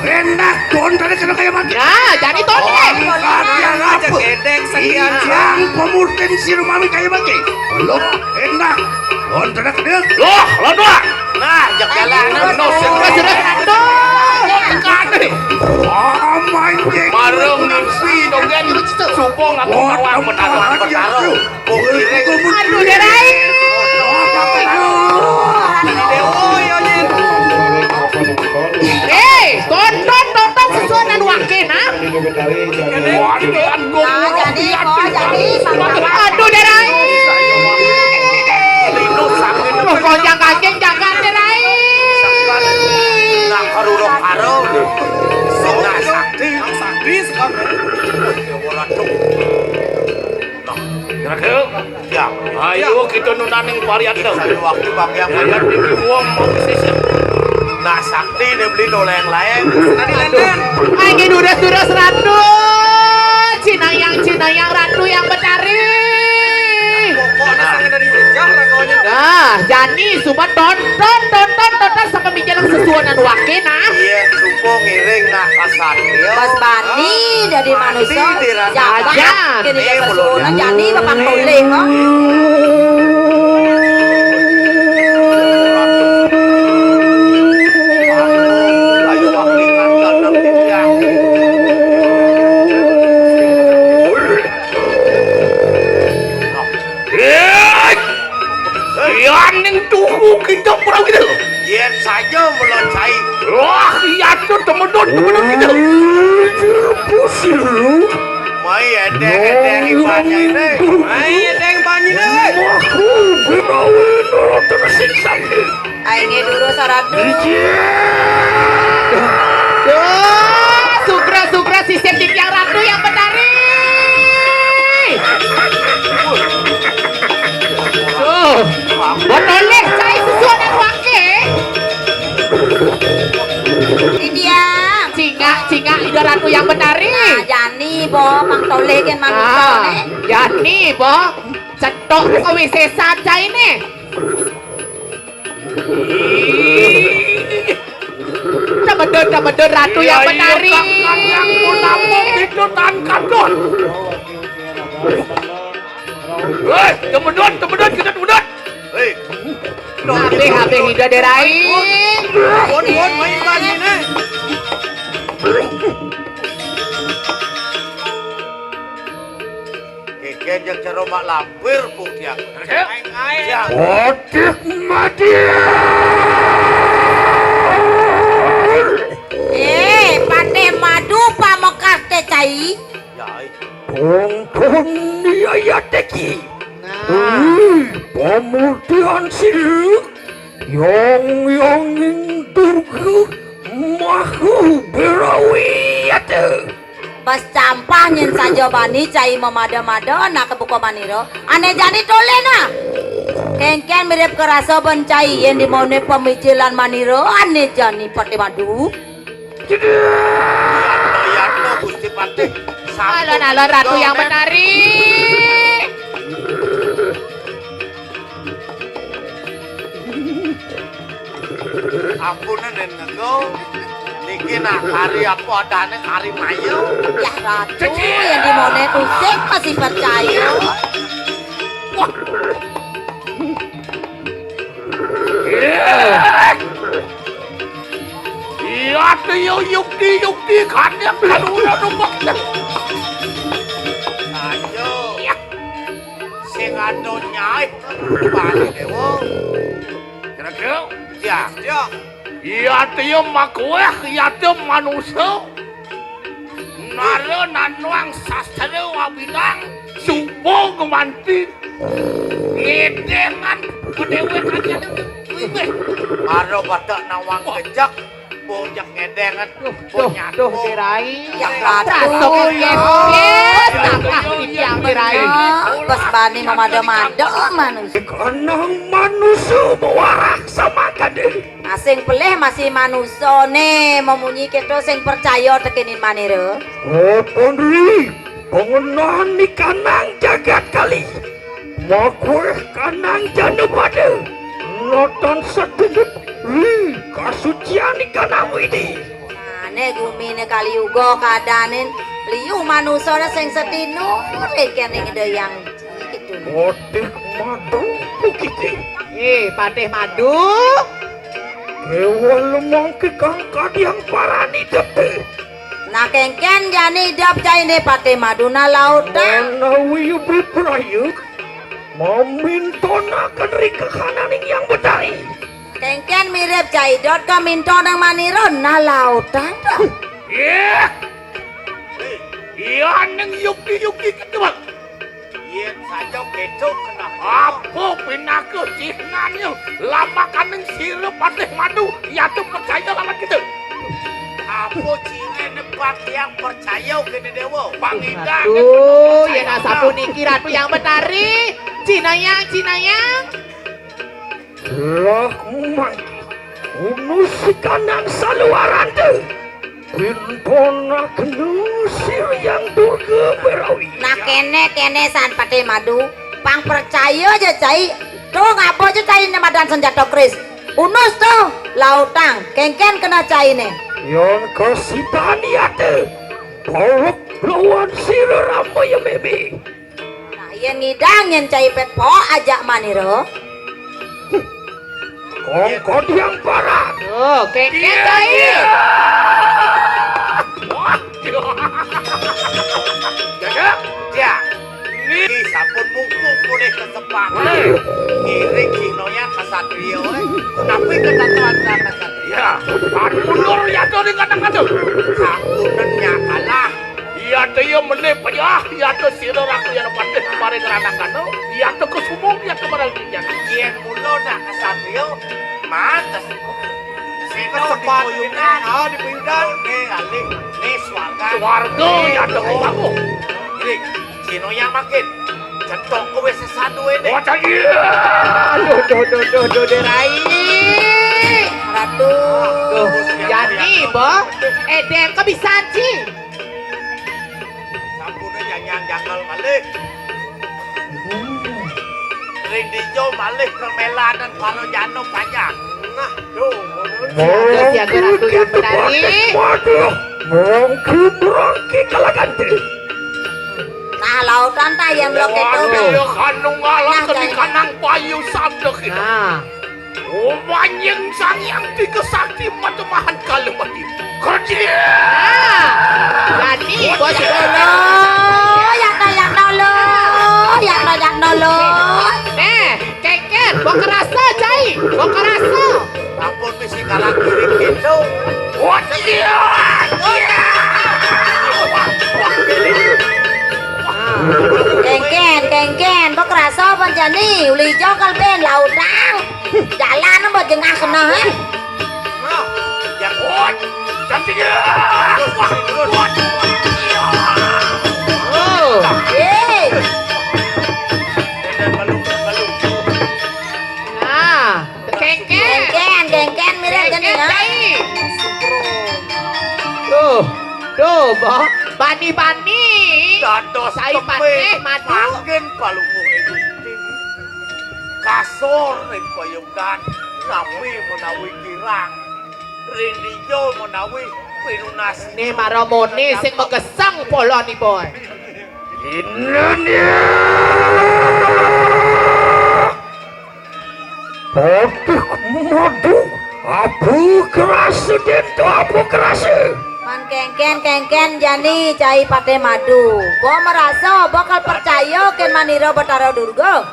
enak don dari kena kayak mati. Nah, jadi toleh. Kalian apa? Gedeng sekian Yang pemurtin si rumami kayak mati. Lo enak don dari kena. Loh, dua. nah jak jalan No, Ratu. Amain jeng. Marung nasi dongeng supong aku awang bertaruh Aduh, Derai. Tonton sesuatu wakin, ha? Aduh, Derai. Pokoknya kaceng jangan, Derai. nak karurok karo nah sakti sekarang orang tuh Ya, ayo kita nunaning varian dah. satu waktu bang yang Varian di uang mau sisa. nah sakti dibeli doleng lain Ayo duras Ratu. Cina yang Ratu yang betari. pokoknya sangat dari jejak rakonya Nah, Jani sumpah tonton sampai bicara sesuatu wakin, ha? iya supo ngiring nak kasar Mas Bani dari manusia Jangan. kini dia persona jadi bapak boleh kok ayo wakingan dalam dia Yang tuhu kita pernah gitu. yen saja meloncai Wah, iya tuh temen-temen kita. Pusing lu. mai edeng ibanya ini mai edeng banyi deh Aku berawin orang tersiksa. aing dulu saradu Sukra sistem tim yang Ratu yang betari. Tuh, boleh saya sesuatu wakin. ini dia Cinga ida Ratu yang betari. nah Jani bo mang toleh kan manusia nih Jani bo, cetok ke WC saja ini. Temen Ratu yang betari. Yang mau nambung itu tan kadon. Temen-temen kita temen-temen. hei Habe hida derai. bon main banyi nih kekejak cara mak lampir putiak ya Otik mati. pate madu pamekas teh cai ya Tong dia ya teki. Pemutihan silik yang tuku mahu berawiyat. Bas campah nyen saja bani cai memada-mada nak kebuka maniro aneh jadi toleh nah kengken mirip kerasa bencai yang dimone pemikiran maniro aneh jani pate madu Yatno Gusti Patih Alon-alon Ratu yang betari. Ampun nego niki nak kari apa adane kari mayo ya ratu yang dimone kusik masih percaya Iya tuh yukti kan yang kaluran rumah. ayo sing ado nyai bali dewo Kira-kira ya iya tuh makueh iya tuh manusia. Naro nanuang sastra wabilang supo kemanti ngedengan kedewe kaca maro badak nawang kejak bojak ngedengan punya Derai. ya ratu Rasok yes. Yang derai. bas bani memada-mada manusia kanang manusia mewarak sama kade. asing peleh masih manusia nih memunyi kita sing percaya tekinin maniro Oh Pondri, pengenahan ni kanang jagat kali. Makueh kanang janu pada. Noton sedikit, kasucian ni kanang ini. nah kene gumine kali uga kadanen liu manusane sing setino kene ngedayang gitu. Patih madu bukite. Patih madu. Kewal mangke kang kadiang parani dete. Nah kengken jani dap jaine patih maduna lautan. Manawi beprayuk memintonakan rikehananing yang bedai. Kengken mirip caidot ka minto nang maniro na lautan. Iya. Iya neng yuki gitu bang. Yen saja ketuk kenapa? Apa pinake cihnanya lama kaneng sirup patih madu ya tuh percaya lawan kita. Apa cine depan yang percaya kene dewa? Pangindah. Aduh, ya nasapu niki ratu yang betari. Cinayang. Lah man. Unusikanang saluarante. Pinpona kenusir yang durga berawi. Nah kene san patih madu pang percaya aja cai. Tuh ngapa aja cai ne madan senjata kris. Unus tuh lautang kengken kena cai ne. Yon kasitani ate. Pawak lawan sira ramai ya bebe. Nah yen ngidang yen cai pet po ajak maniro. Kongkot yang parah. Tuh, kengken cai. Jaga. Ya, ini sampun mungkuk boleh kesempatan. Ngiring cinonya kesatria, tapi ketatuan sama kesatria. Ya, kan mundur ya tuh di kadang-kadang. Kakunannya kalah. Iya tuh ya meneh payah. Iya tuh sira aku yang patih kemarin ngeranakan. Iya tuh kesumung ya kemarin kinjang. Yen mulo nak kesatria, mantas. Sino di puyudan, di puyudan. Nih alih, nih swarga. Warga ya tuh kamu. Ngiring, cinonya makin. Centok kowe sesadu ini. Wajah iya. Aduh, Derai. Ratu. Tuh, jadi, boh. Eden kebisan sih. Sampurnya yang janggal malih. Ring dijo malih kemelanan kalau jano panjang. Nah, tuh. Siaga ratu yang menari. Waduh, merangki kalagante. Nah lautan ta yang blok itu. Waduh, kanung ngalah Nah, keni kanang payu sabdek itu. Nah, Wanyeng sang yang tiga sakti matemahan kalumati. Kerja. jadi, bos. Yang dulu. Kengken, bawa kerasa, cai. Bawa kerasa. Ampun misi kalah kiri gitu. Wajah. Kengken, kok kerasa apa jani? Uli jokal ben lautang. Jalan apa jengah kena ha? Nah, yang Cantiknya. Oh, Yeay. dan balung. nah, kengken. Kengken mirip gini Kengken, ha? cai. Tuh, boh. Bani. Dados Saya tepe, patih madu. makin palungu itu. Kasor ring payungdan, napi menawi kirang. Ring dijo menawi pinunas. Nih maromone sing megesang pola nih, boy. Inanya. Patih madu. Abu kerasa dento abu kerasa. Man kengken jani cai patih madu. Bo merasa bakal percaya ken maniro betara durga.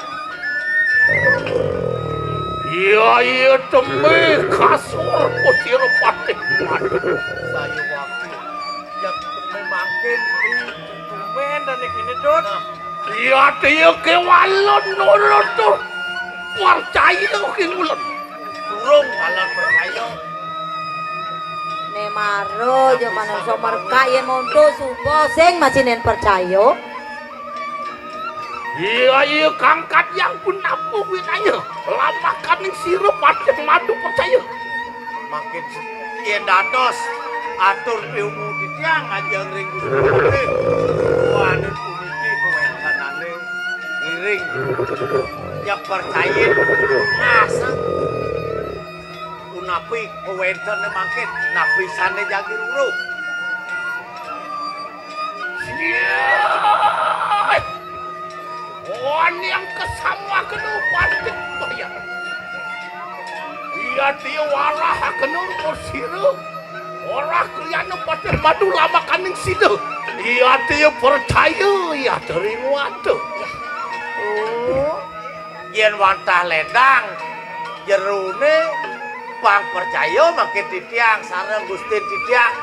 Iya temui kasur pusir patih madu. Saya waktu yang makin tumen dan ini dot. Iya dia kewalon nurut tuh. Percaya ke ngulon. Durung kalau percaya. Ne maro jo manungsa merka yen mondo sumbo sing masinen percaya. Iya kangkat yang pun napu winanya. Lama kaning sirup patih madu percaya. Makin yen dados atur ilmu di tiang aja ring gusti. Waduh puniki kewenanane ngiring. Ya percaya asa napi wenten mangkin napi sane jagi ruruh. Wan yang kesama kena patik bayar. Iya dia warah kena sira. Orang kliana patik madu lama kaning sida. Iya dia percaya ya dari watu. Yen wantah ledang jerune pang percaya makin titiang sareng Gusti titiang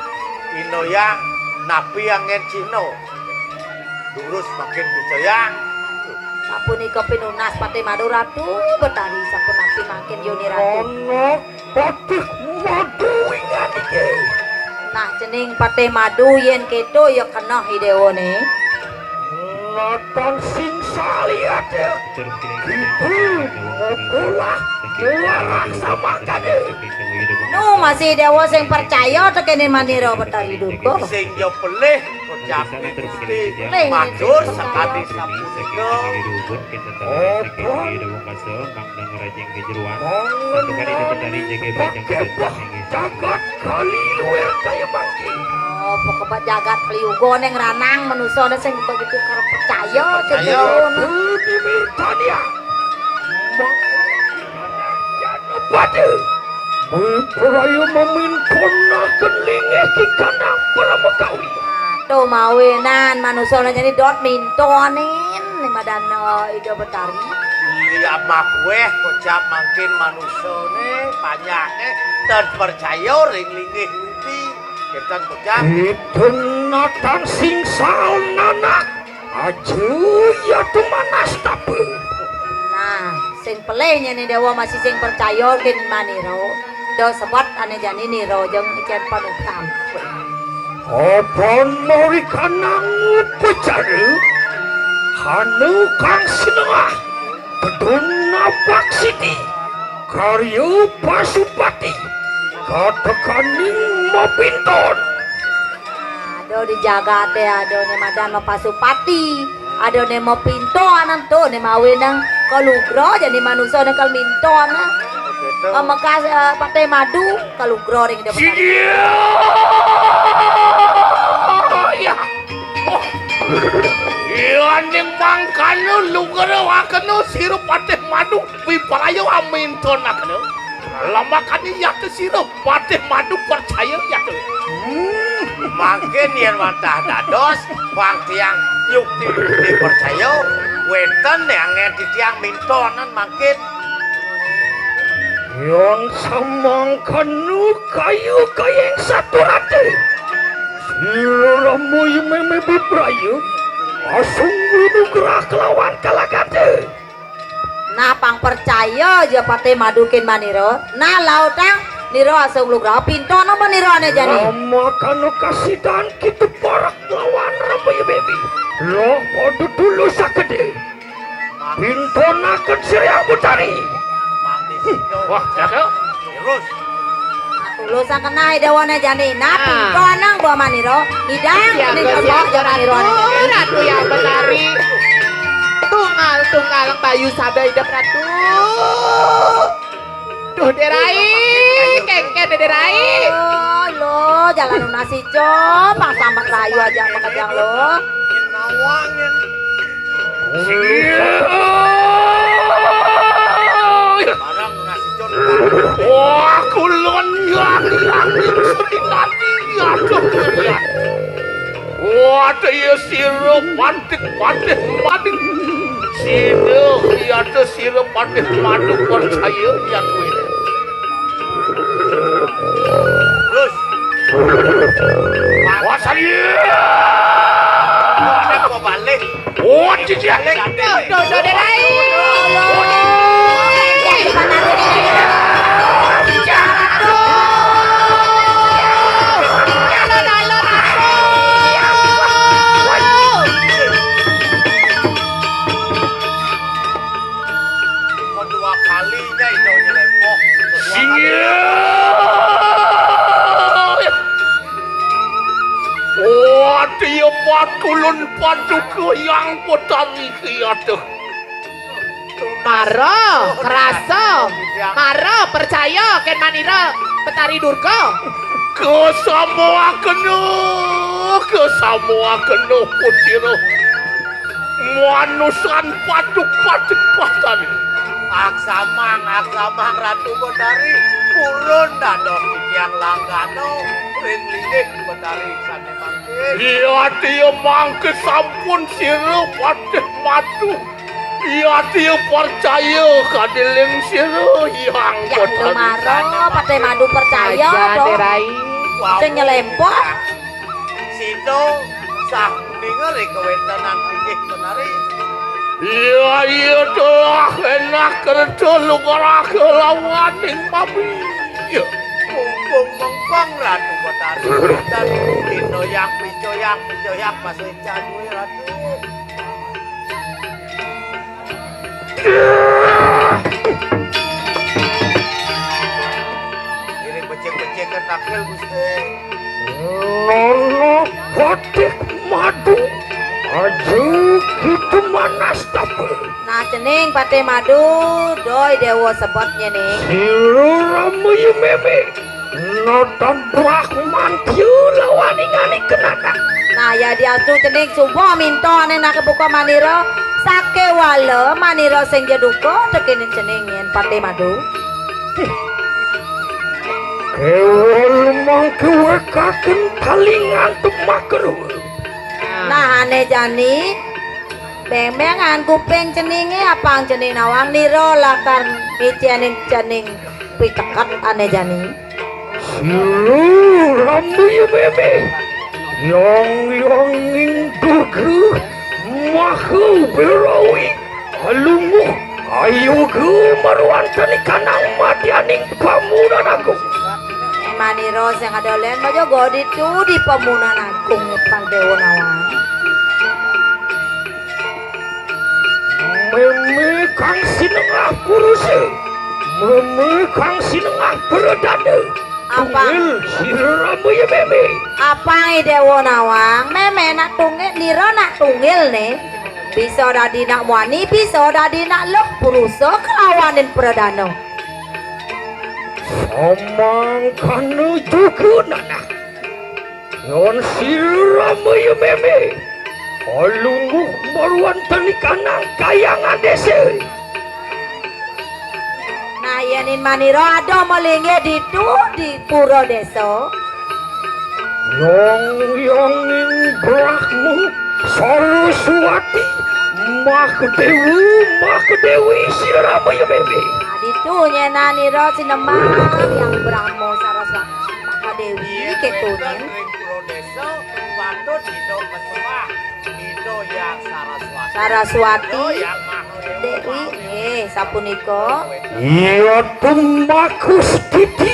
inoyang napi angen Cino. Durus makin percaya. Sapunika pinunas pati madu ratu betari sampun napi makin yuni ratu. Anak patik madu ingat iki. Nah cening pati madu yen keto ya kena hidewone. Natang sing saliat itu mokulah keluar sama kade. Nu masih dewa sing percaya tekene manira betari durga. Sing yo pelih kejapi Gusti matur sakadi sapunika. Jagat kali luar kaya bangki. Oh pokok jagat kliugo neng ranang manusia sing begitu karo percaya Percaya. Di Mirtania. Pada Berperaya memintonakan lingih di kanang Pramagawi. tuh mawinan manusia jadi dot mintonin madana ida betari. Iya mak weh kocap makin manusane panyake dan percaya ring linggih ngendi. Kita kocap Itu natang sing nanak aju ya tumanas tape. Nah sing pelehnya nih dewa masih sing percaya kin maniro do sebab ane jani niro jeung ikan panukam. Apa mori kanang pecaru hanu kang sinengah peduna baksiti karyo pasupati katekaning mapinton. Ado dijaga teh ado ne madan pasupati ado ne mau pinto anan tuh ne mawinang kalugro jadi manusia ne kal minto ana begitu. makas pate madu kalugro ring de betari. Ya. Ning mangkano lugara wakano sirup pateh madu piparayo aminton akano. Lama kani yate sirup pateh madu percaya yate. Makin yen wantah dados wang tiang yukti percaya wenten yang titiang mintonan makin Yang samangkano kayu kayeng satu rate. Siramu meme biprayu asung nugrah kelawan kalagate. Nah pang percaya aja pate madukin maniro nah lautang niro asung lugra pinto apa niro ane jani. Lama kano kasidan kita parak lawan ramai baby. Lo podo dulu sakede. Pintonakan siriang butari. mandi sido. Wah, ya kau? Terus Tulusan kena dewane jani nah pinto nang bawa maniro hidang Ya ini Gusti kebak jangan niro ane jani. Ratu yang betari. Tunggal bayu sabda hidup ratu. Duh derai, kengken derai. Oh lo jalan nasi cop bang selamat rayu aja makajang lo. nawang yen barang nasi jon. Wah, kulon yang sering nanti ya kalian. Wah, dia sirup patik. Sirup ya sirup patik madu percaya ya tuh. Terus Wah, saya. ada kok balik. Wah, dia. Duh derai. Kedua kalinya itu nyelempok. Wah, dia patulun padu ke yang potari kiatu. Maro, kerasa. Maro, percaya Ken Manira Betari Durga. Kesamoa kena Pusiro. Manusan patuk-patuk pasan. Aksamang Ratu Betari purun dados yang langgano ring lidik Betari sane mangke. Iya dia mangke sampun sira patih madu. Iya dia percaya kadiling sira yang Ya lu maro Patih Madu percaya toh. Derai. Sing nyelempok. Sido sah ningali kewentenan lidik Betari. Iya telah enak kerja luar kelawaning mami. Mumpung mengkong Ratu Betari dan Dino yang picoyak masih jadui Ratu. Ini becek-becek ketakil Gusti. Nono Patih Madu. Aduh, gitu manas tapi. Nah cening Patih Madu doi dewa sebotnya nih. Siro ramuyu meme. Notan Brahman tiu lawaningani kenana. Nah ya dia tuh cening subuh minta ane nak kebuka Maniro. Sake wala Maniro sing jaduko tekinin cening yen Patih Madu. Kewal mangke wekaken talingan tumakru. Nah ane jani bemengan kuping ceninge apang cening nawang niro lakar micianin cening pitekat ane jani. Siro ramuyu meme. Yang ingdugu mahu berawi alungu ayo ke marwantani kanang matianing pamunan agung. Maniro sing adolen mojo godi tu di pemunan agung pang dewa nawang. Meme kang sinengah kuruse. Meme kang sinengah beredane. Apa? Siramu ya meme. Apa dewa nawang meme nak tungil niro nak tungil nih. Bisa dadi nak wani, bisa dadi nak lok puruso kelawanin perdana. Samang kanu juga nana. Yon siramu ya meme. Alungu maruan tanikanang kayangan dese. Nah yenin maniro ada melinge di pura desa. Yongin Brahmu Saraswati Mahdewi siramu ya meme. Nah ditu nyena niro sinemang yang Brahmo Saraswati Maka Dewi ketunyen. Ring Puro Desa patut Dino kesembah. Dino yang Saraswati. Saraswati Dino yang Mahdewi. Dewi sapuniko. Iya tumaku stiti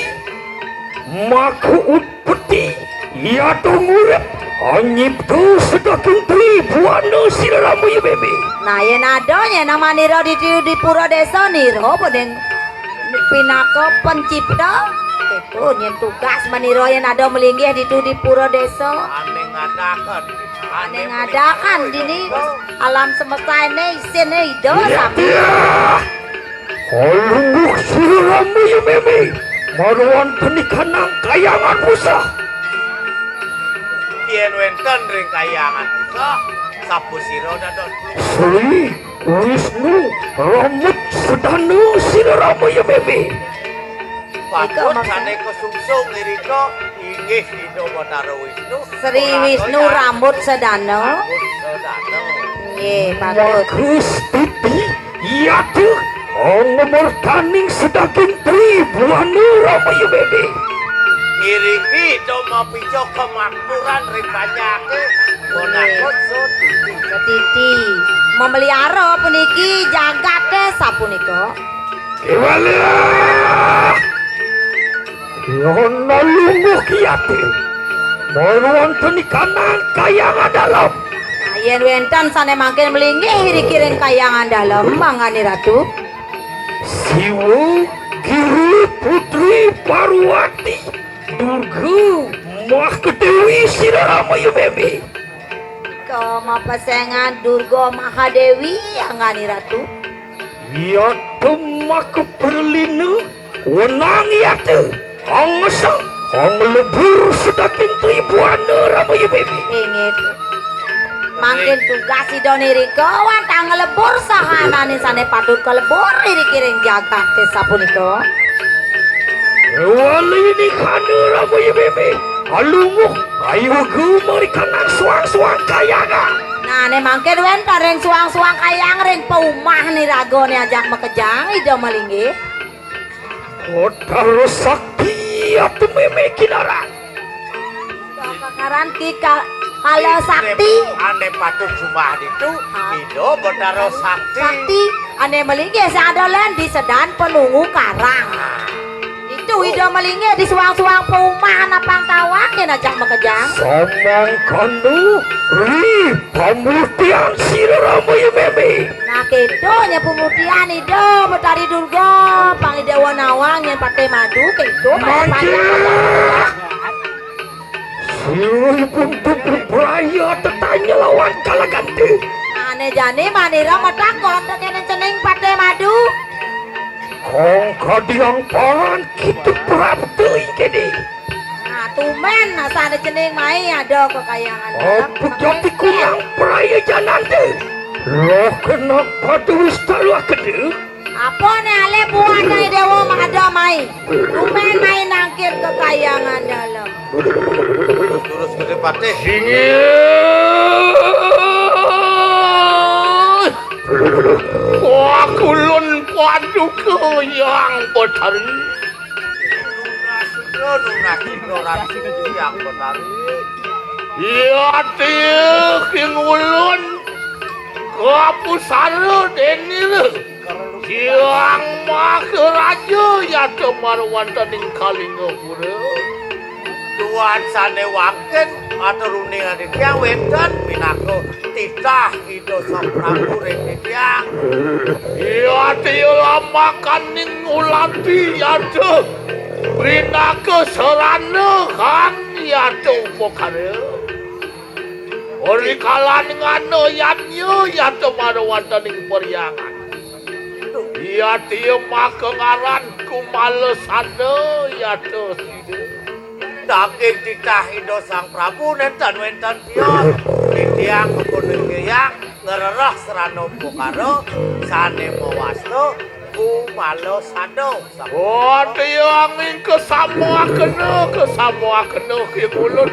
maku utpeti. Iya tungurep anyiptu sedaking tribuana siramu ya meme. Nah yen ada nyena maniro di pura desa niro bodeng pinaka pencipta. Itu nyen tugas maniro yen ada melinggih di pura desa. Ane ngadakan. Ane ngadakan dini alam semesta ini isine ido sapi. Alungguh siramu ya meme. Maruan penikanang kayangan Musa. Yen wenten ring kayangan bisa sapu siro dadon. Sri Wisnu Ramut Sedanu siramu ya meme. Patut sane kesungsung liriko inggih Dino Batara Wisnu. Sri Wisnu Rambut Sedano. Rambut Sedano. Nggih patut. Makustuti yatu nomor taning sedaging tribuana ramu ya meme. Iriki cuma pico kemakmuran ribanyake bonakot sotiti. Titi memelihara puniki jagate sapunika. Kewala yon nalunguh kiate maruan penikanang kayangan dalam. Nah yen wenten sane mangkin melinggih iri-kiring kayangan dalem mangani ratu. Siwu Giri Putri Parwati Durga Mahdewi siramu ya meme. Koma pasengan Durga Mahadewi yang ngani ratu. Ya demak berlinu wenang ya tu. Angsa ang lebur sedakin tu ibuan ramu ya baby. Ingit. Mangkin tugas si doniri kawan tang lebur sahanane sane padut ke lebur iri kiring jaga te sapuniko. Wali ini kanu ramu ya baby. Alumu ayo gumari kanang suang-suang kayaga. Nah ne mangkin wenta reng suang-suang kayang reng paumah ni rago ni ajak makejang ida malinggi. Kodaro sakti atau meme kinara. Kakaran kika kalau sakti. Ane patut cuma itu, itu Betaro Sakti. Sakti ane melinggi seadalan di sedan penunggu karang. Itu ida melinggi di suang-suang paumah napang tawang yang ajak makejang. Samang kanu ri pamutian siraramu ya meme. Nah kedo nya pemutian ida betari durga pangi dewa nawang yang pakai madu kedo Sirui untuk beraya tetanya lawan kalagante. ane jani manira matakot kene cening pakai madu. Kong kadiang paran kita praptei kene. Nah tumen asane cening mai ada kekayangan. Apa jadi kurang peraya janante? Loh kenapa tulis talu akede? Apa nih ale buat dari dewa ada mai. Tumen mai nangkir kekayangan dalam. Terus gede patih. Wah kulun padu yang betari. Nuna ignorasi yang Betari. Ya tiuk yang ulun kapusara denir. Siang mah raja ya temarwan taning kalinga pura. Tuan sane waken atau runingan di tiang wedan pinako titah itu Prabu rene tiang. Ya tiuk lama kaning ulanti ya tuh. Pinako serana kan ya tuh pokare. Ori kalan ngano yanyo ya temarwan taning peryangan. Ya tiuk mah kengaran kumalesane ya tuh sida. Daging titah Indo Sang Prabu nenten wenten pion di tiang kepuning yang ngererah serano pokaro sane mawasto kumalo sado. Oh tiang ing kesamua kena kibulun.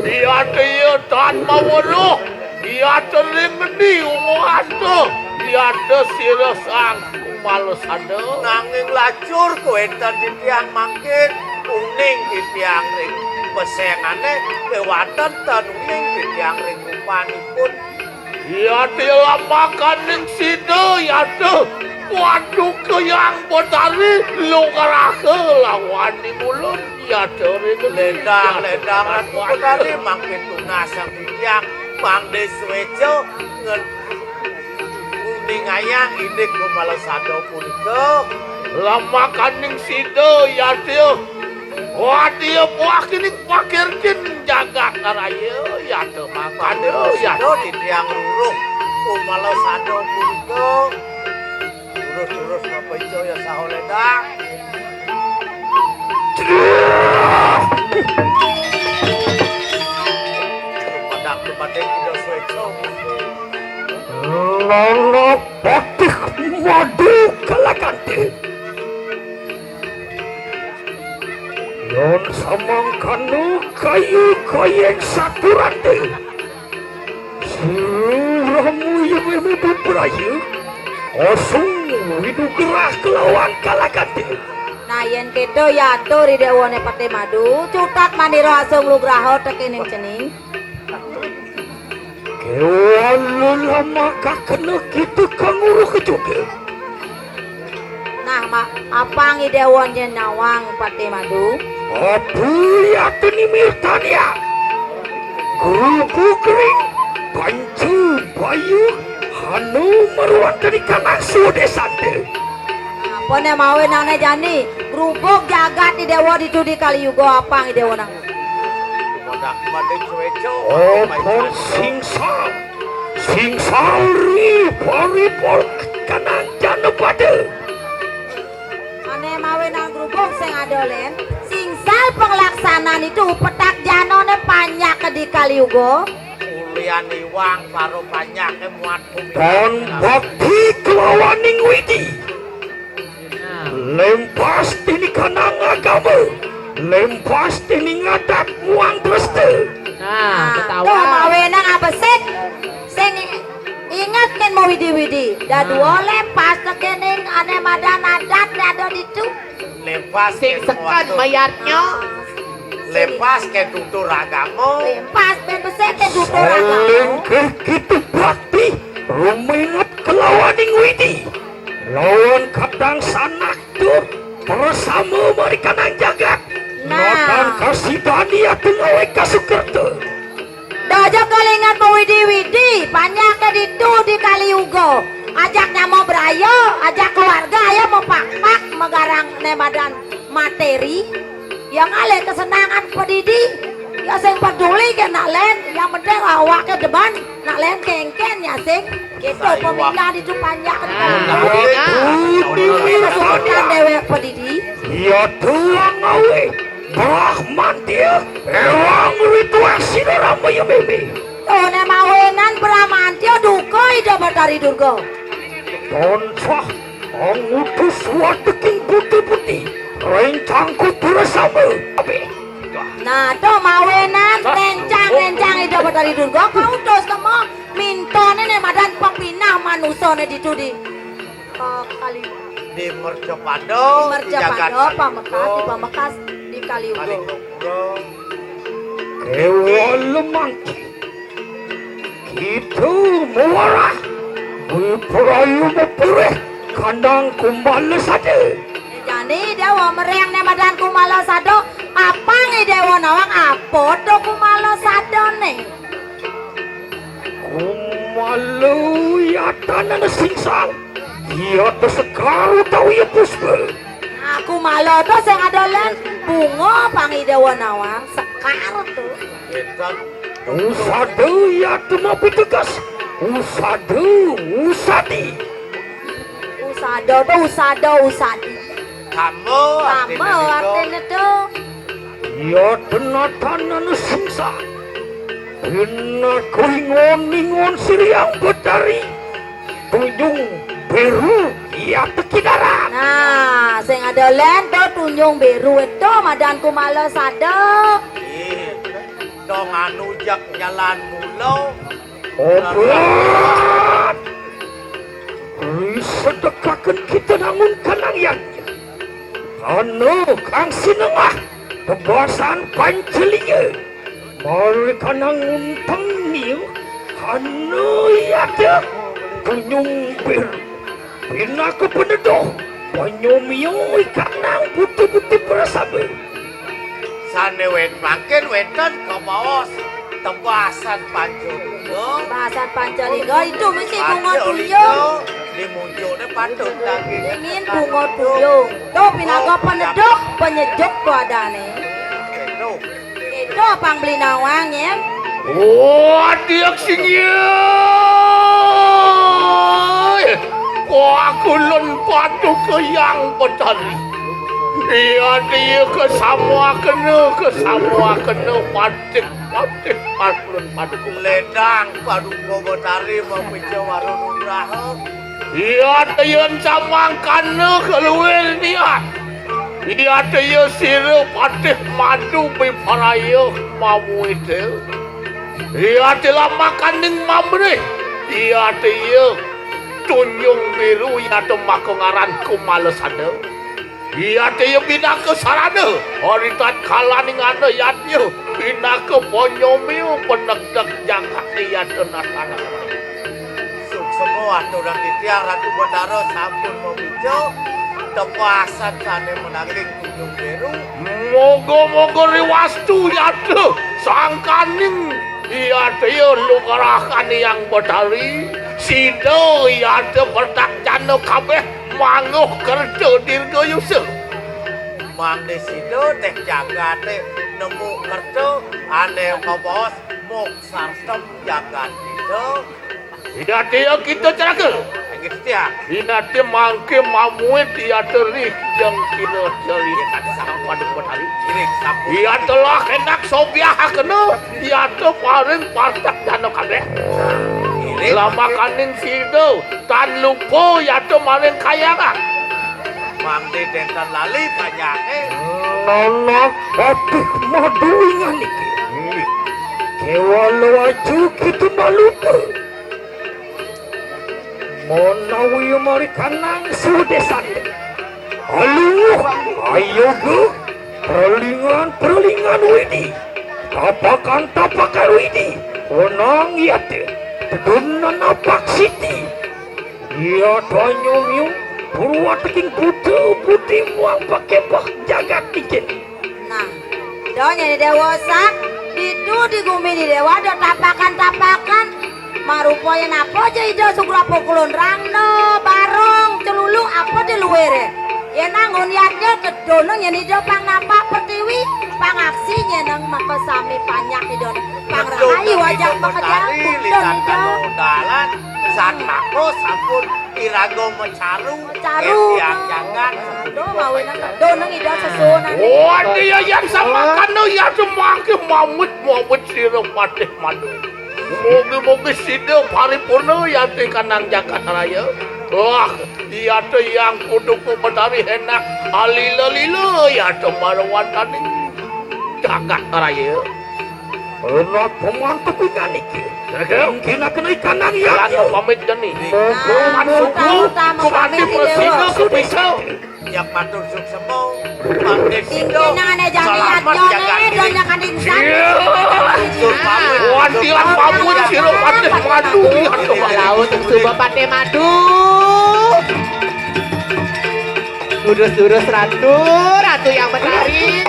Dia tiang tan mawaro. Dia tering di umuasto. Dia desira sang kumalo sado. Nanging lacur kuentan di tiang makin uning di tiang ring pesengane kewatan tanuning di tiang ring upanipun. Ya tiang makan ning sida ya tuh. Waduh yang Betari lu ngerake lawan di mulut ya dari Ledang Ratu Betari makin tunas yang di tiang Mang Deswejo ngen uning ayang ini kumalo sado punika. lama kaning sida ya dia. Wah dia buah kini pakirkin jaga karaya ya tuh makan ya di tiang ruruh kumalo sado punika. Terus Bapak Ijo ya saho ledang. Padang Indo Swejo. Lolo patih madu kalagante. Yon samang kanu kayu yang saturante. Siramu yang memang berayu. Osung hidup gerah kelawan kalagante. Nah yen kedo ya tuh di dewane pakai madu cutat maniro asung lugraho tekening cening. Kewalu lama kakena kita kanguru kejoge. Nah mak apa ngi dewan jen nawang pakai madu. Apu ya teni mirtania. Guru kering pancu bayu hanu meruan dari kanan sudesante. Apa ne mawe nang ne jani grubuk jagat di dewa ditudi kali yugo apa ngi dewa nang. Padang Swejo. Opon singsal ri pori por kananja anu pada. Ane mawe nang grubuk sing adolen, singsal pelaksanaan itu petak janone panyak ke di Kaliugo. Ulian iwang karo panyake muat bumi. Dan bakti kelawaning widi. Lempas tini kanang agama. Lempas tini ngadat muang preste. Nah, Tuh ketawa. mawe nang abesit, sing ingat kan mau widi-widi. Dua lepas tekening ane madan adat ada ditu. Lepas Sing sekan mayatnya. Lepas ke tutur agama. Lepas ben beset ke dutur Saling agama. ke kita bakti. Rumengat kelawaning widi. Lawan kadang sanak tuh. Bersama mereka nang jagat. Natan kasih dani atau ngawe kasukerto. Dojo kelingat mau widi-widi, banyak ke ditu di Kaliugo. Ajaknya mau berayo, ajak keluarga ayo mau pak-pak megarang nemadan materi. Yang ale kesenangan pedidi. Ya sing peduli ke nak len, yang penting awak ke depan, nak len kengken ya sing. Gitu pemindah di tu banyak ke kesulitan dewe pedidi. Ya tuang ngawe. Brahman dia. Ewang ritual sinarama ya bebe. Tuh ne mawenan Bramantio dukoi do Batari Durga. Tonsah. Mengutus wadeking putih-putih. Rencangku bersama. Abe. Nah, tuh mawenan rencang-rencang itu Batari Durga kau terus temo mintone ne madan pembina manusia ne ditu di kali Di Merjopado. Merjapado Pamekas di Pamekas di Kaliugo. Kewa lemangki. Kita muarah. Beperayu bepureh. Kandang kumbala saja. Jadi dewa meriang ne madan kumala sado apa nge dewa nawang apa do kumala sado ne? Kumalu ya tanah singsang. Ia tersekar tahu ya puspa. Aku malah tuh sing adolen bunga pangi dewa nawang sekar tuh. Usadu ya tuma pitugas. Usadi. Usadi. Kamu Artinya tuh. Ya tenatan singsa. Bina kuingon-ingon siriang betari. Tunjung biru ya tekidaran. Nah, sing adolen tuh tunjung biru itu madanku malah sado. Dong anujak jalan mulo. Obat. Sedekakan kita namun kanang yang. Anu kang sinengah. Kebasan pancelia. Mari kanang untang niu. Anu yada. Tunjung biru. Bina ke penedoh. Panyomiyo ikanang putih-putih bersama. Sane makin weton ke bawah tebasan Panjoligo. Bahasan Pancaligo itu mesti bunga tuyung. Dimunculnya patut lagi. Ingin bunga tuyung. Tuh pinago peneduk penyejuk tuh adane. Itu. Itu pang beli nawang ya. Wah, dia singnya. Wah, aku padu ke yang petani. Dia ke semua kena patik padun padu. Ledang padu Bogotari mempicu warung ugraha. Dia camang kana keluar dia. Dia siru patih madu biparaya mamu itu. Dia telah makan ning mamre. Dia tunjung biru ya makan ngaran kumales ada. Dia bina ke sarana. Horitat kala ning ana yatnya. Bina ke ponyomiu penegdak jangkak dia tenatana. Semua turang titiang Ratu Botaro sampun mempicu. Tepasan sane menaging tunjung biru. Moga-moga riwastu yata. Sangkaning yata lukarakan yang betari. Sido yata bertak jano kabeh. Manguh kerja dirga yusuf. Mang di situ teh jagate nemu kerja ane kobos muk sarsem jagat itu. Dia kita cerakel. geus tiang. Dina teh mangke mamuet dia terih jeung kilo jeli kan sang waduk betari. Cirik sapu. Dia telah hendak sobiahakeun dia teh paling partak dana kabeh. Lama kanin sido tan lupo ya teh maling kayangan. Mangde dentan lali banyake. Nana patih maduingan iki. Kewalo aju kitu malupa. Monawi mari kanang sudesan. Aluh, ayo go. Perlingan widi. Tapakan widi. Onang yate. Tedunan napak siti. Ia tanyong purwa teking putih muang pakai bah jagat dikit. Nah, doanya di dewasa, itu di gumi di dewa ada tapakan. Marupanya napa aja ida sugrapo kulon rangno, barong, celulu apa di luere. Ya nangun yatnya kedonong yang ida pang napa pertiwi, pangaksinya nang makasami panyak ida. Pang rahayu wajah pekerjaan lisan kanu dalan san makro sampun irago mecaru. Yang jangan. Do mawinan kedonong ida sesunan. Oh dia yang sama kanu ya semangke mamut sira patih madu. Moga-moga sido paripurna ya teh kanang jagat raya. Wah, dia teh yang kudu betari hendak alila-lila ya teh marawan tadi jagat raya. Enak pemantuk ikan iki. Kena kanang ya. Lalu pamit jani. Tahu Kumati presiden kepisau. Ya patur suk semau. Mangde sido. Nangan jangan jone donya kandinsan. Wantilan pamut sira patih madu ya teh Laut suba patih madu. Urus ratu yang betari.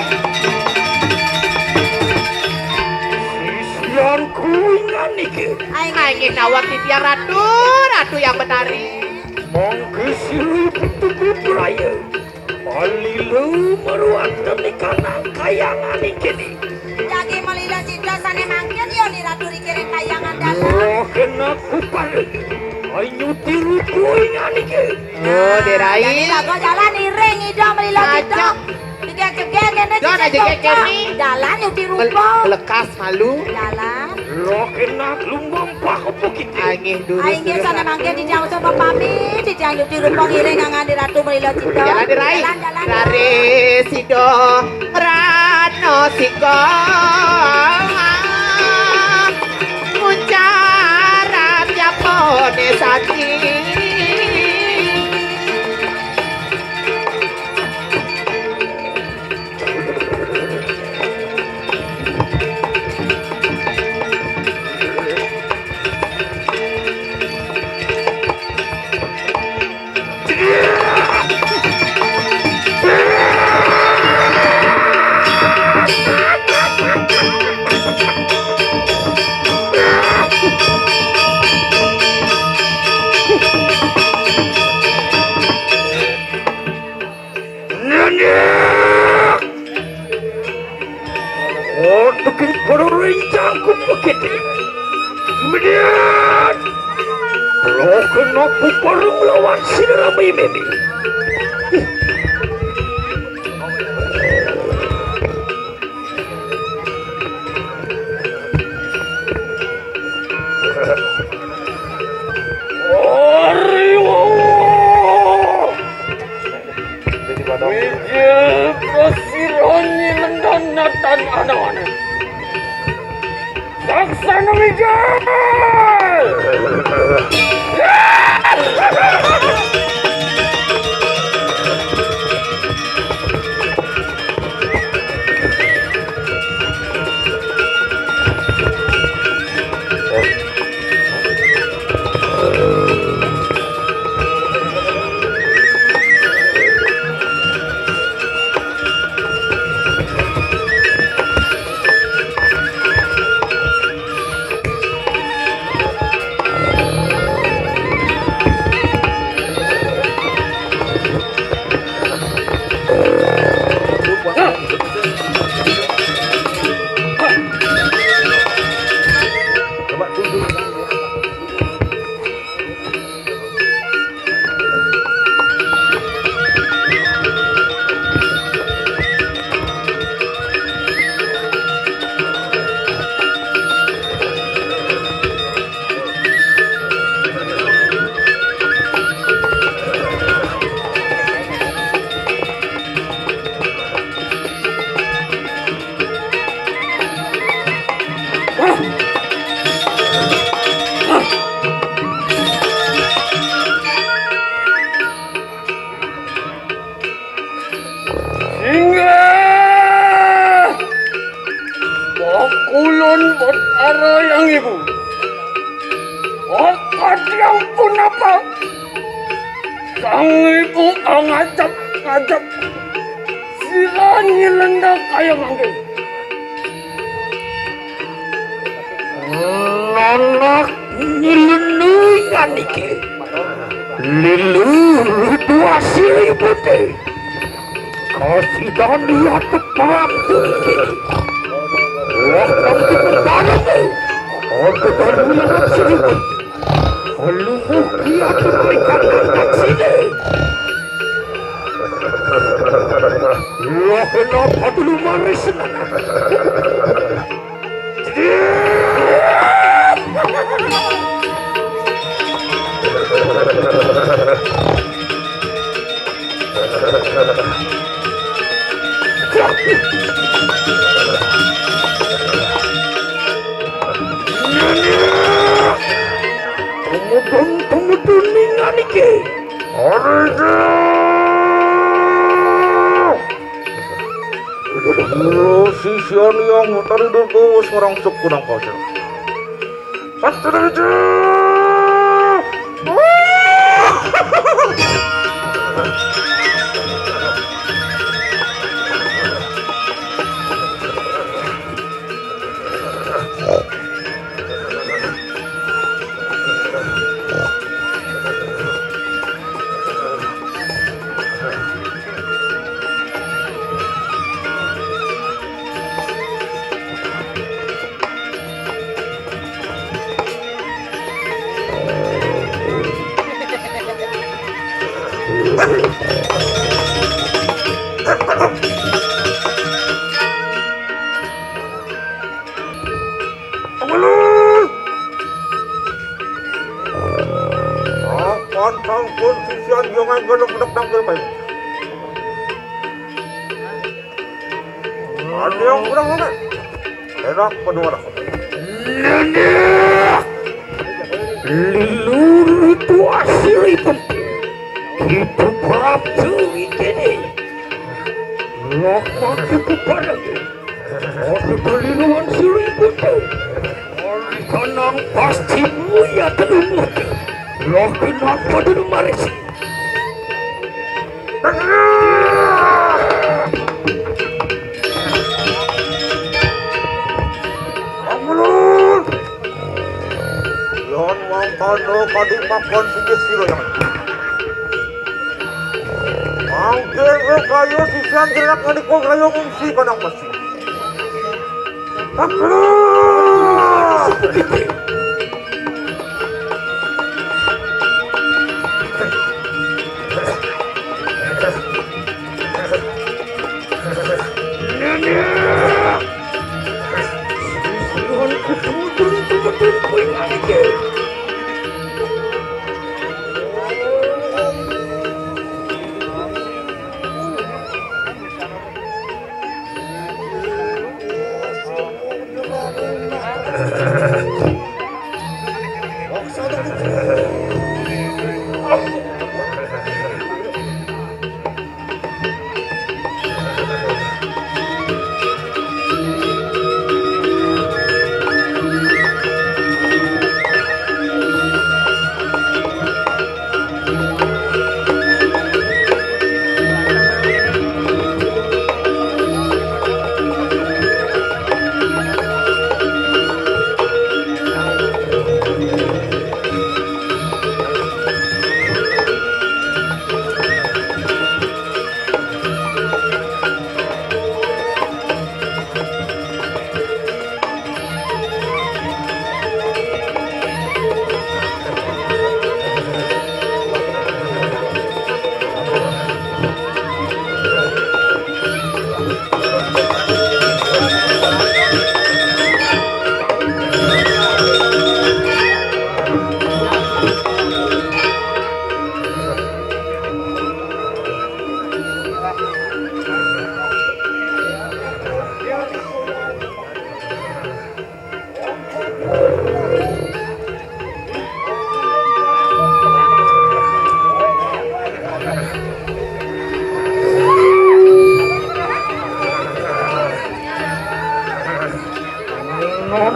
Sisian kuingan iki. Aing nawak di tiang ratu yang betari. Mangke siri putu raya. Alilu maruanten ikanang kayangan iki. Jagi melila cita sane mangkin yo ni ratu dikirim kayangan dalam. Oh kena kupar. Ayo tiru kuingan iki. Oh, Jadi dirai. lagu jalan iring ida melila cita. Digek-gek ngene Jangan aja gek ni. Jalan yo dirupa. Lekas halu. Jalan. Lo kena lumbang pakopo kita. Angin Aing ge sana mangkin di jang sama pamit, di jang yo dirupa iring ngangan di ratu melila cita. Jalan dirai. Jalan. Dari sido rano siko. Mujarab japone sati. Nenek! Oh, tukin perencang ku begitu. Kemudian, lo kena kupar melawan sinara mimi. Wijil prosironi mendonatan anak-anak. Saksana Wijil! Batara yang ibu. Yang pun apa? Sang ibu ngajak silani lendak kayak mangke. Anak nyelenungan iki lilu dua siri putih kasih dan lihat perang iki waktu kepadamu aku dan lihat siri lalu lihat mereka datang sini lo kenapa dulu maris Tumudun ningan iki. Sisian yang tadi dulu seorang suku nang kau. Pasti Pantang pun sisian jangan gelap-gelap tampil baik. Ada yang kurang mana? Enak penurut. Nenek lilur itu asli penting itu Prabu Wijaya lama kepadanya aku berlindungan siri putih kanang pasti mulia telumur lo kenapa dulu maris Kano kadi pakon sige siro yang Angker kayo sisian gerak ngadi ko kayo ngungsi kanang masih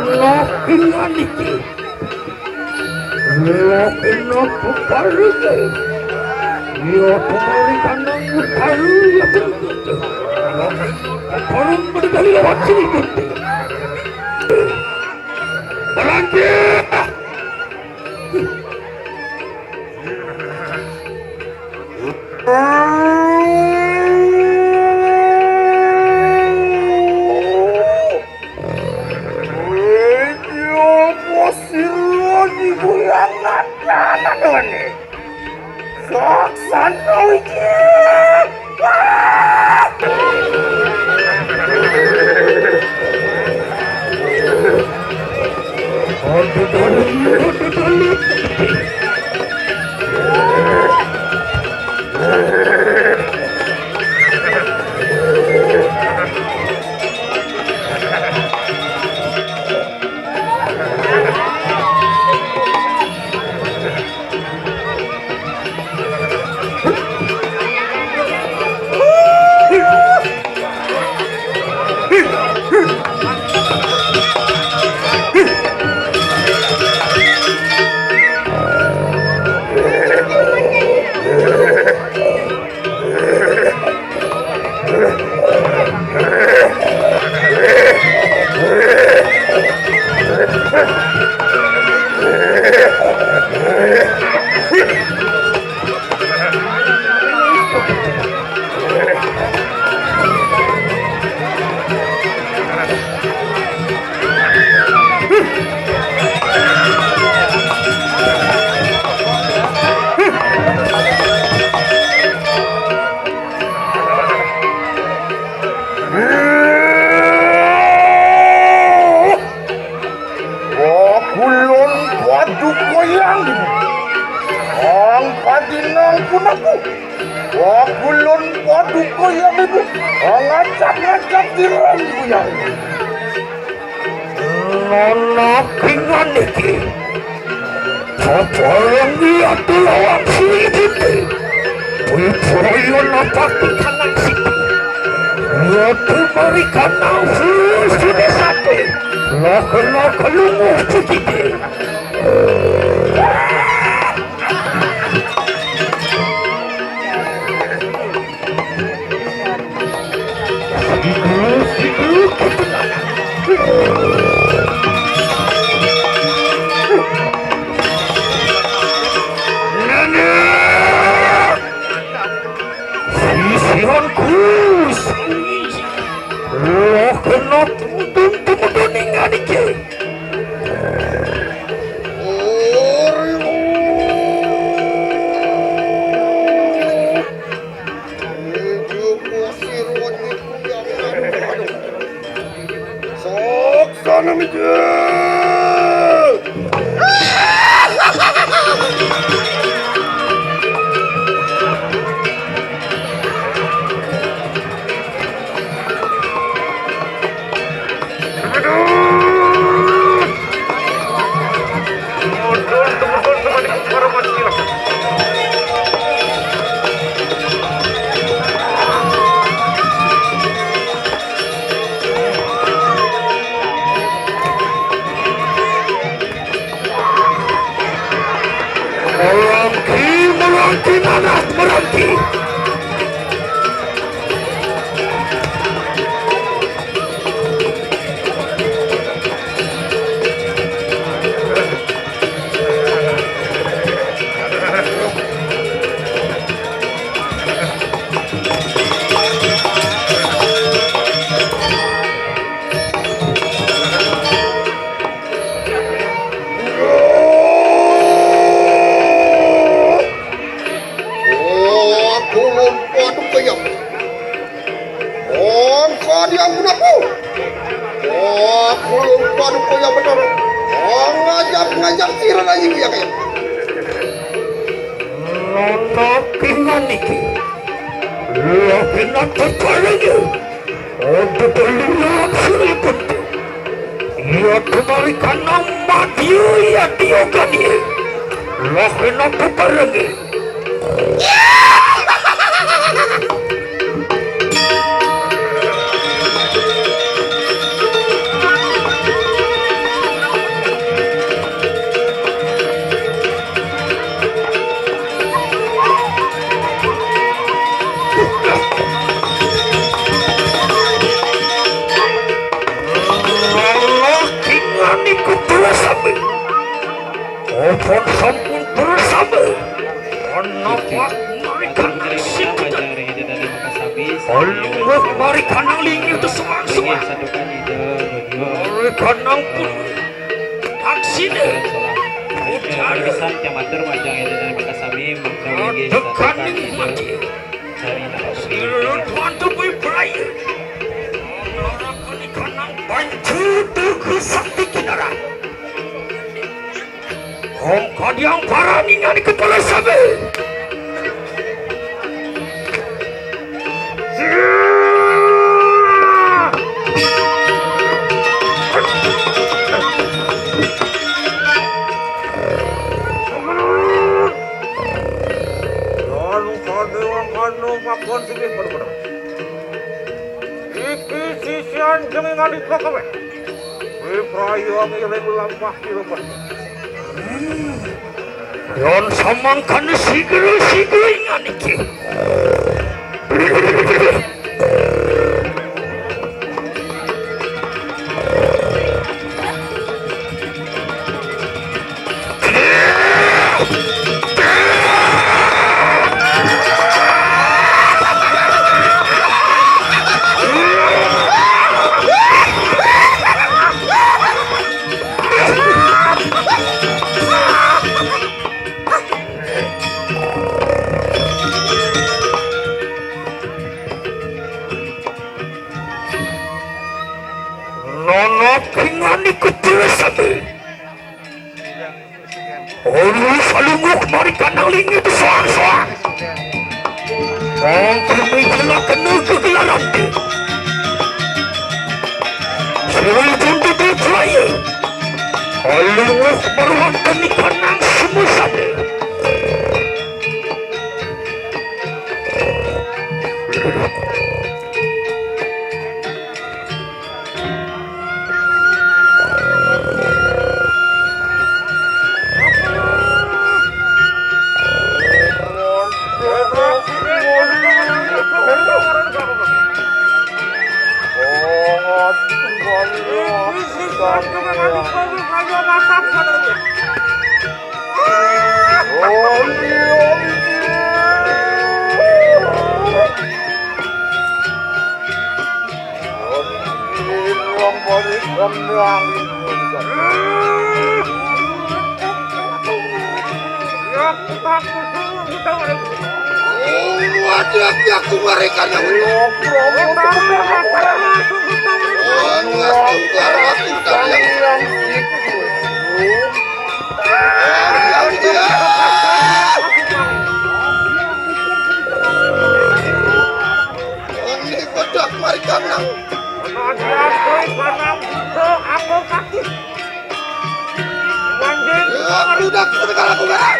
Lokingan iki Lokina puparige Iya pemarikan nang utaru ya begitu Parang berdali lewat sini gitu Berlanjut Lokingan iki Paparang iya tulawang silipiti Pipurayon na pakikan ng sito Iya tumarikan ng susunod sa atin Laka-laka-lungo putiti Siguro kebenaran Sisihanku lo kena tumuduningan iki sok sana mikir Merangki nanas merangki ngajak siran aja kayak Lokingan iki Lokingan terparanya Untuk terlihat seriput Ia kembalikan nama dia Ia diokan ia Lokingan terparanya bersama. Pohon sampun bersama. Kenapa mereka nasib Alung mereka nang lingi itu semang-semang. Mereka nang pun taksine. Tekaning mati. Silun bantu beraya. Narakan ikan nang bantu ke sakti kinara. Om kadiang parani ngani kepala sabe. Iki sisian jeng ngali kowe. Wiprayu ngileng lampah kilopan. Yon samangkan sigero ingan iki. Kingan ikut bersama. Orang salunguk mereka naling itu soang-soang. Orang kami telah kena kegelaran dia. Serang juntu berperaya. Salunguk berwantan ikan nang semua sana. Hati-hati aku mereka yang budak segala kumaran.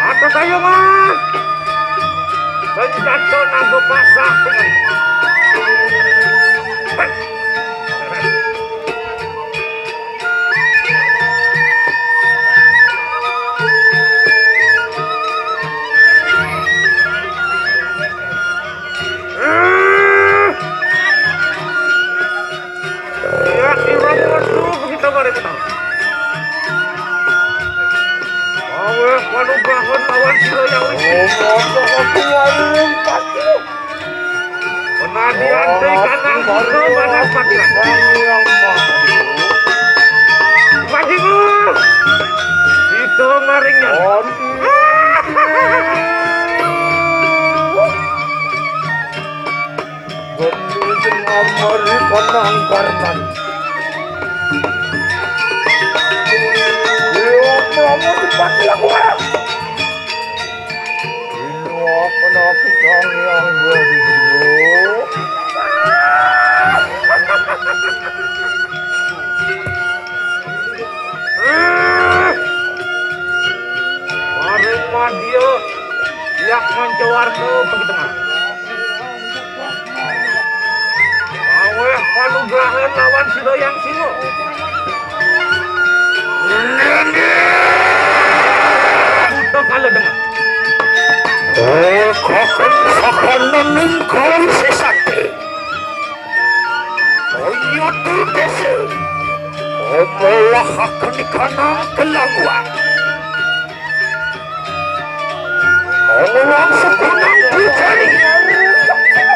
Atau tayo mas, senjata nago pasah kembali. Ya, irang waduh begitu mereka tahu. sila yang wisi. Penadian teh kanang kuno manas patiran. Majimu. Itu maringnya. Amari kanang karnan. Dewa Pramu dipati aku harap. Ini apa aku sang yang beriyo. Maring madia yak mancawarna bagi tengah. Aweh panugrahan lawan Sidoyang Singo. Kuda kala dengar. Kakak sakanan ningkau sesate. Oyo terdesa. Omolah akan dikanang kelangguan. Orang sekunang putari.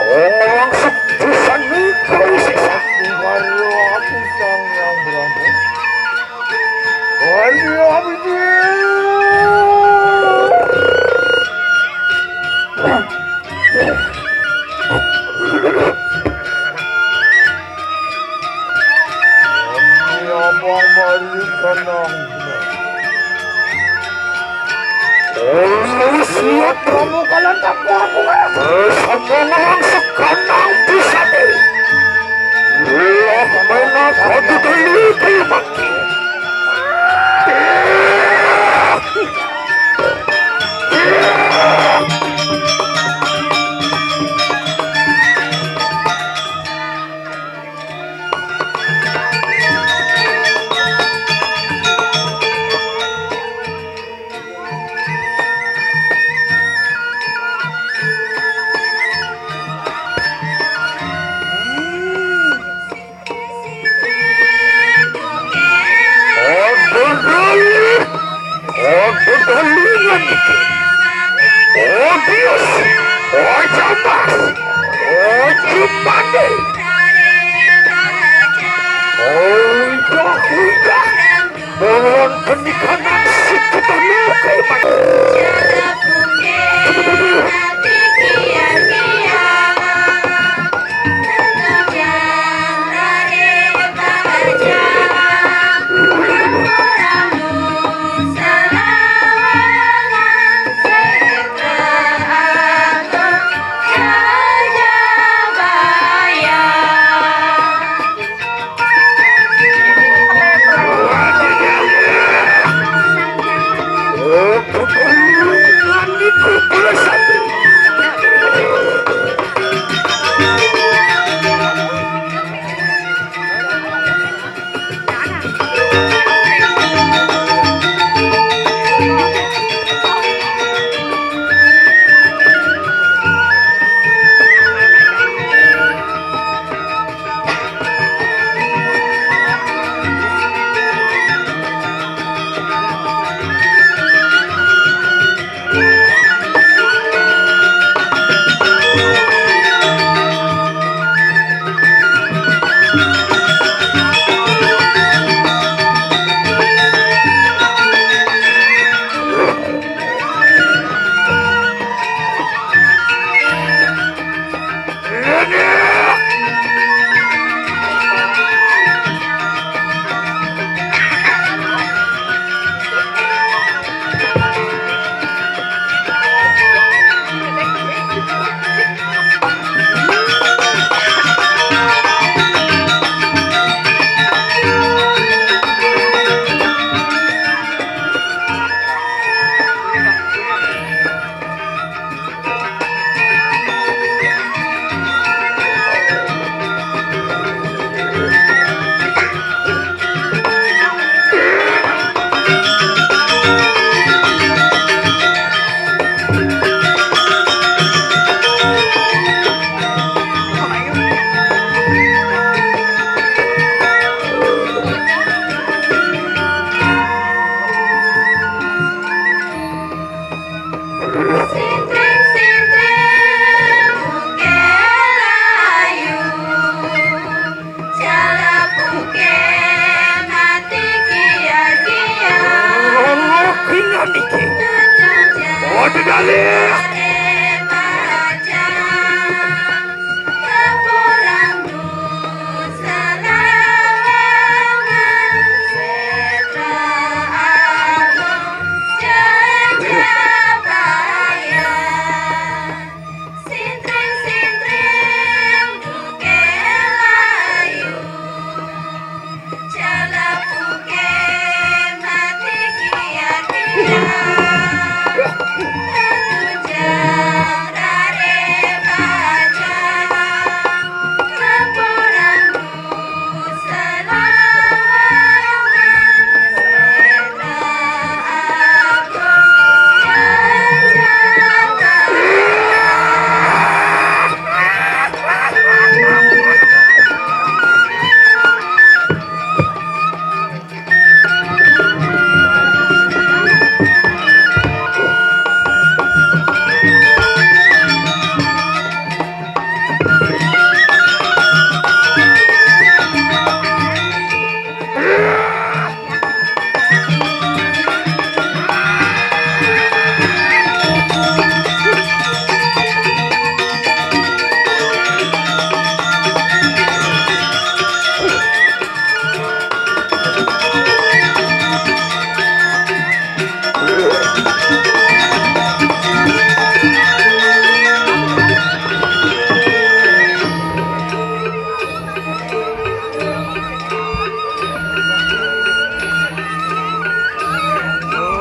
Orang sepusan ningkau sesat. Baru aku sang yang berampung. Baru aku Siap kamu kalian takut aku bersama orang sekanang bisa deh. Mana kau dibeli kayu maki. Pertandingan itu. Oh Dios, oh Jambas, oh Jumande, oh Yahuda, mohon penikanan si ketemu kayak mana.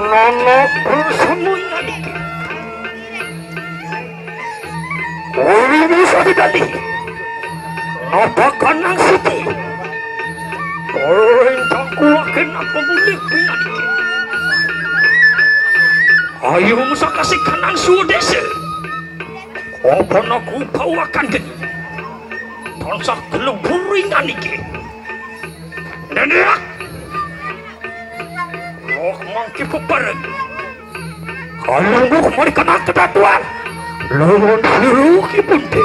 Nono bersama nganiki. Uli bisa didali. Napa kanang siti. Rencang kuakin apa boleh nganiki. Ayo musa kasih kanang suwa desa. Apa naku bawakan geni. Tansah geluburi nganiki. Nenek. Loh mangki pebareng. Kalau mau kembali kena kedatuan. Lawan siruki bunte.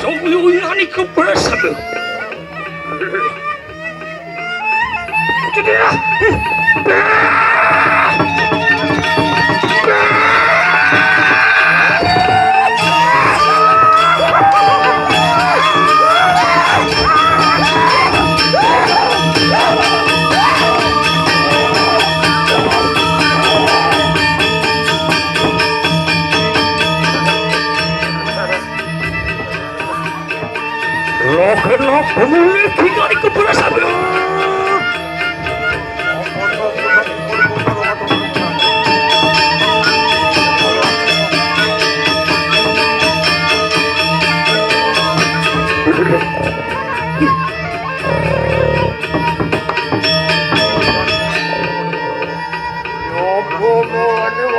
Soyo nganiki bersama. Tidak. Lo kena pemulih tinggal di keberasaan.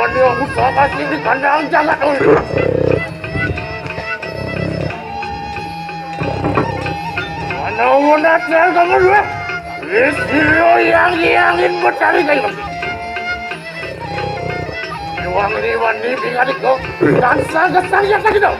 Wani aku sangat ini kandang jagat. Mana tel kamu dua? Istiro yang bercari kayu. Ruang ini wani bingadik kau. Dan sangat sayang lagi dong.